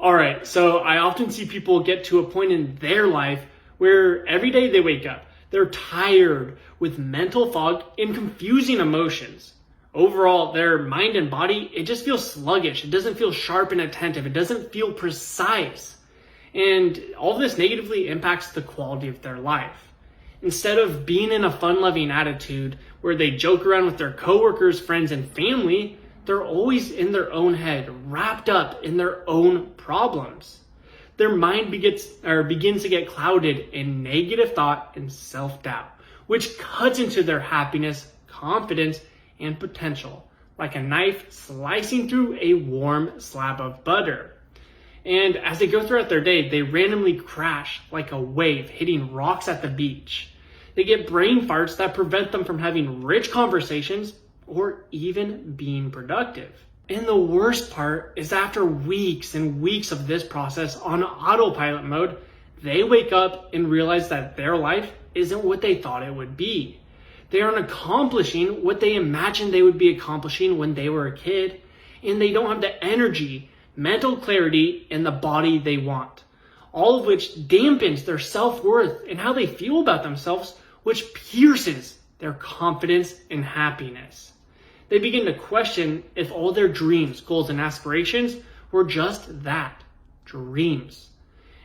All right, so I often see people get to a point in their life where every day they wake up, they're tired with mental fog and confusing emotions. Overall, their mind and body, it just feels sluggish. It doesn't feel sharp and attentive. It doesn't feel precise. And all of this negatively impacts the quality of their life. Instead of being in a fun-loving attitude where they joke around with their coworkers, friends, and family, they're always in their own head, wrapped up in their own problems. Their mind begins to get clouded in negative thought and self-doubt, which cuts into their happiness, confidence, and potential, like a knife slicing through a warm slab of butter. And as they go throughout their day, they randomly crash like a wave hitting rocks at the beach. They get brain farts that prevent them from having rich conversations or even being productive. And the worst part is after weeks and weeks of this process on autopilot mode, they wake up and realize that their life isn't what they thought it would be. They aren't accomplishing what they imagined they would be accomplishing when they were a kid, and they don't have the energy, mental clarity, and the body they want. All of which dampens their self-worth and how they feel about themselves, which pierces their confidence and happiness. They begin to question if all their dreams, goals, and aspirations were just that, dreams.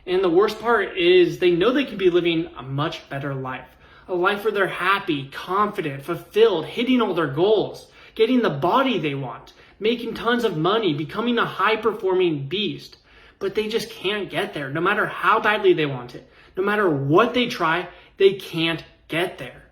And the worst part is they know they could be living a much better life. A life where they're happy, confident, fulfilled, hitting all their goals, getting the body they want, making tons of money, becoming a high-performing beast. But they just can't get there, no matter how badly they want it. No matter what they try, they can't get there.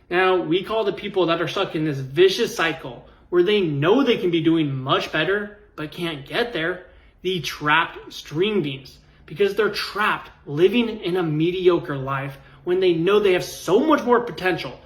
Now, we call the people that are stuck in this vicious cycle where they know they can be doing much better, but can't get there, the trapped string beans. Because they're trapped living in a mediocre life when they know they have so much more potential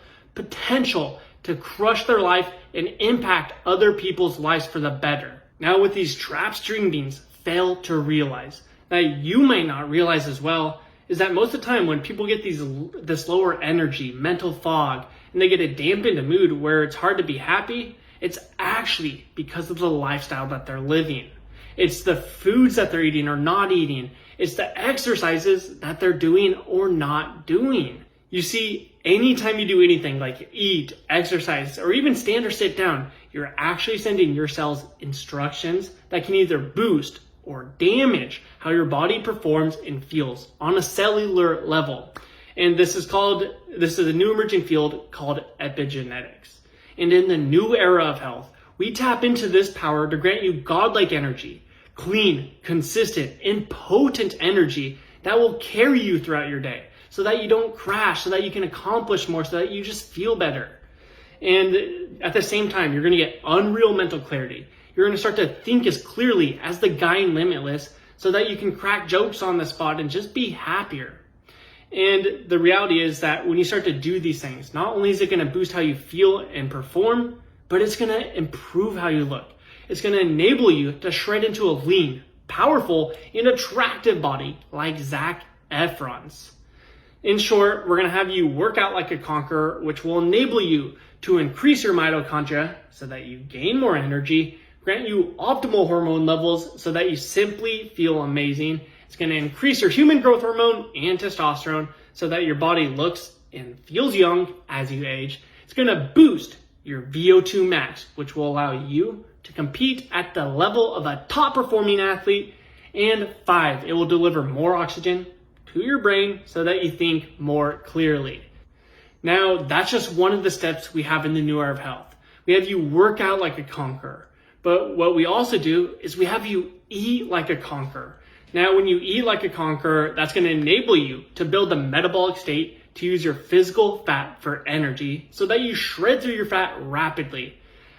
to crush their life and impact other people's lives for the better. Now, what these trapped string beans fail to realize, that you might not realize as well, is that most of the time when people get this lower energy, mental fog, and they get a dampened mood where it's hard to be happy, it's actually because of the lifestyle that they're living. It's the foods that they're eating or not eating. It's the exercises that they're doing or not doing. You see, anytime you do anything like eat, exercise, or even stand or sit down, you're actually sending your cells instructions that can either boost or damage how your body performs and feels on a cellular level. And this is a new emerging field called epigenetics. And in the new era of health, we tap into this power to grant you godlike energy, clean, consistent, and potent energy that will carry you throughout your day so that you don't crash, so that you can accomplish more, so that you just feel better. And at the same time, you're going to get unreal mental clarity. You're going to start to think as clearly as the guy in Limitless so that you can crack jokes on the spot and just be happier. And the reality is that when you start to do these things, not only is it going to boost how you feel and perform, but it's going to improve how you look. It's going to enable you to shred into a lean, powerful, and attractive body like Zac Efron's. In short, we're going to have you work out like a conqueror, which will enable you to increase your mitochondria so that you gain more energy, grant you optimal hormone levels so that you simply feel amazing. It's going to increase your human growth hormone and testosterone so that your body looks and feels young as you age. It's going to boost your VO2 max, which will allow you to compete at the level of a top performing athlete. And 5, it will deliver more oxygen to your brain so that you think more clearly. Now, that's just one of the steps we have in the new era of health. We have you work out like a conqueror. But what we also do is we have you eat like a conqueror. Now, when you eat like a conqueror, that's going to enable you to build a metabolic state to use your physical fat for energy so that you shred through your fat rapidly.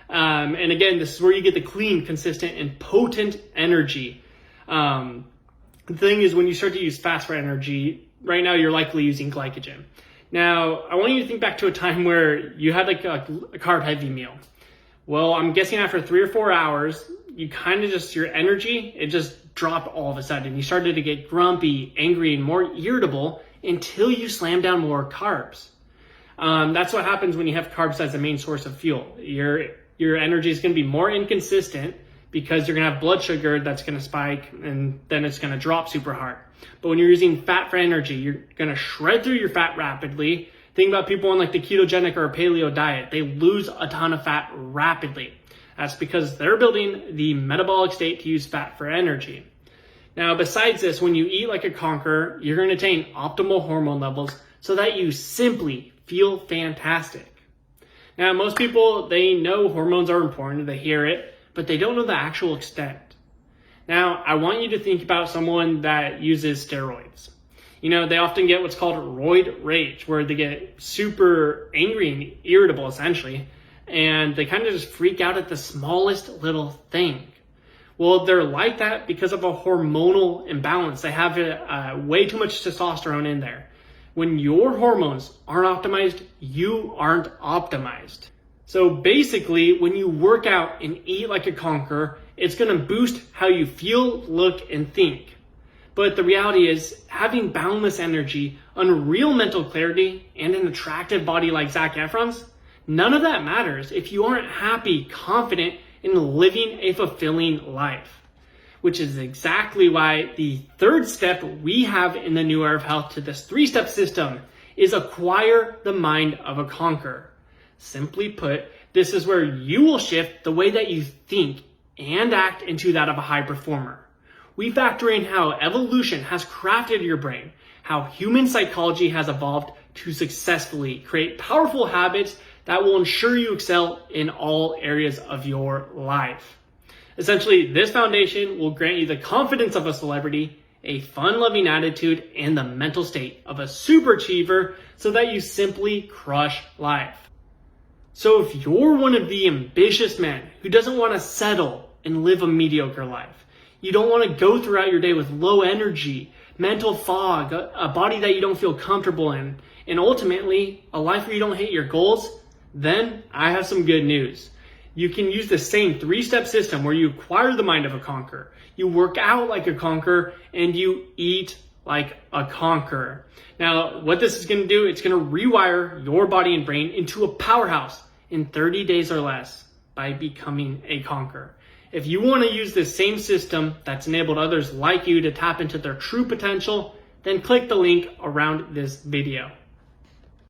And again, this is where you get the clean, consistent, and potent energy. The thing is, when you start to use fats for energy, right now you're likely using glycogen. Now, I want you to think back to a time where you had like a carb-heavy meal. Well, I'm guessing after 3 or 4 hours, you kind of just, your energy, it just dropped all of a sudden. You started to get grumpy, angry, and more irritable until you slam down more carbs. That's what happens when you have carbs as the main source of fuel. Your energy is going to be more inconsistent because you're going to have blood sugar that's going to spike and then it's going to drop super hard. But when you're using fat for energy, you're going to shred through your fat rapidly. Think about people on like the ketogenic or paleo diet. They lose a ton of fat rapidly. That's because they're building the metabolic state to use fat for energy. Now, besides this, when you eat like a conqueror, you're going to attain optimal hormone levels so that you simply feel fantastic. Now, most people, they know hormones are important, they hear it, but they don't know the actual extent. Now, I want you to think about someone that uses steroids. You know, they often get what's called roid rage, where they get super angry and irritable, essentially, and they kind of just freak out at the smallest little thing. Well, they're like that because of a hormonal imbalance. They have way too much testosterone in there. When your hormones aren't optimized, you aren't optimized. So basically, when you work out and eat like a conqueror, it's going to boost how you feel, look, and think. But the reality is, having boundless energy, unreal mental clarity, and an attractive body like Zac Efron's, none of that matters if you aren't happy, confident, and living a fulfilling life. Which is exactly why the third step we have in the New Era of Health to this 3-step system is acquire the mind of a conqueror. Simply put, this is where you will shift the way that you think and act into that of a high performer. We factor in how evolution has crafted your brain, how human psychology has evolved to successfully create powerful habits that will ensure you excel in all areas of your life. Essentially, this foundation will grant you the confidence of a celebrity, a fun-loving attitude, and the mental state of a superachiever so that you simply crush life. So if you're one of the ambitious men who doesn't want to settle and live a mediocre life, you don't want to go throughout your day with low energy, mental fog, a body that you don't feel comfortable in, and ultimately a life where you don't hit your goals, then I have some good news. You can use the same 3-step system where you acquire the mind of a conqueror, you work out like a conqueror, and you eat like a conqueror. Now, what this is going to do, it's going to rewire your body and brain into a powerhouse in 30 days or less by becoming a conqueror. If you want to use this same system that's enabled others like you to tap into their true potential, then click the link around this video.